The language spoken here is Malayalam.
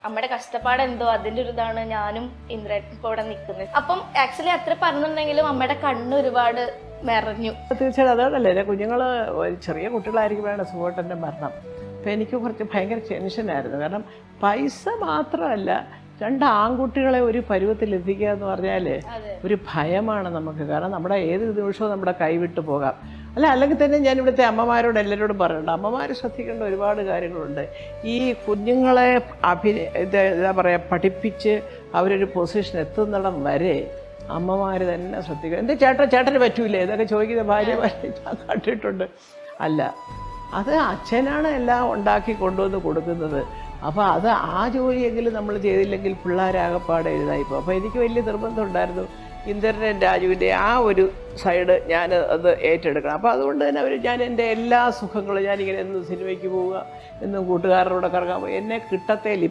അമ്മയുടെ കഷ്ടപ്പാട് എന്തോ അതിന്റെ ഒരു ഇതാണ് ഞാനും ഇന്ദ്രേട്ടൻ ഇപ്പോൾ ഇവിടെ നിൽക്കുന്നത്. അപ്പം ആക്ച്വലി അത്ര പറഞ്ഞിട്ടുണ്ടെങ്കിലും അമ്മയുടെ കണ്ണ് ഒരുപാട് നിറഞ്ഞു. തീർച്ചയായിട്ടും അതാണല്ലേ എൻ്റെ കുഞ്ഞുങ്ങൾ ചെറിയ കുട്ടികളായിരിക്കുമ്പോഴാണ് സുഖമായിട്ടെൻ്റെ മരണം. അപ്പോൾ എനിക്ക് കുറച്ച് ഭയങ്കര ടെൻഷനായിരുന്നു. കാരണം പൈസ മാത്രമല്ല, രണ്ട് ആൺകുട്ടികളെ ഒരു പരുവത്തിൽ എത്തിക്കുക എന്ന് പറഞ്ഞാൽ ഒരു ഭയമാണ് നമുക്ക്. കാരണം നമ്മുടെ ഏത് നിമിഷവും നമ്മുടെ കൈവിട്ട് പോകാം. അല്ലെങ്കിൽ തന്നെ ഞാൻ ഇവിടുത്തെ അമ്മമാരോട് എല്ലാവരോടും പറയുന്നുണ്ട്, അമ്മമാർ ശ്രദ്ധിക്കേണ്ട ഒരുപാട് കാര്യങ്ങളുണ്ട്. ഈ കുഞ്ഞുങ്ങളെ എന്താ പറയുക, പഠിപ്പിച്ച് അവരൊരു പൊസിഷൻ എത്തുന്നിടം വരെ അമ്മമാർ തന്നെ ശ്രദ്ധിക്കുക. എൻ്റെ ചേട്ടന് പറ്റൂലേ ഇതൊക്കെ ചോദിക്കുന്ന ഭാര്യമാരെ ഞാൻ കണ്ടിട്ടുണ്ട്. അല്ല, അത് അച്ഛനാണ് എല്ലാം ഉണ്ടാക്കി കൊണ്ടുവന്ന് കൊടുക്കുന്നത്. അപ്പോൾ അത് ആ ജോലിയെങ്കിലും നമ്മൾ ചെയ്തില്ലെങ്കിൽ പിള്ളേരാകപ്പാടെ എഴുതായിപ്പോൾ. അപ്പോൾ എനിക്ക് വലിയ നിർബന്ധം ഉണ്ടായിരുന്നു ഇന്ദ്രൻ്റെയും രാജുവിൻ്റെ ആ ഒരു സൈഡ് ഞാൻ അത് ഏറ്റെടുക്കണം. അപ്പോൾ അതുകൊണ്ട് തന്നെ ഞാൻ എൻ്റെ എല്ലാ സുഖങ്ങളും, ഞാനിങ്ങനെ എന്നും സിനിമയ്ക്ക് പോവുക, എന്നും കൂട്ടുകാരുടെ കൂടെ കറങ്ങാൻ പോവുക, എന്നെ കിട്ടത്തേൽ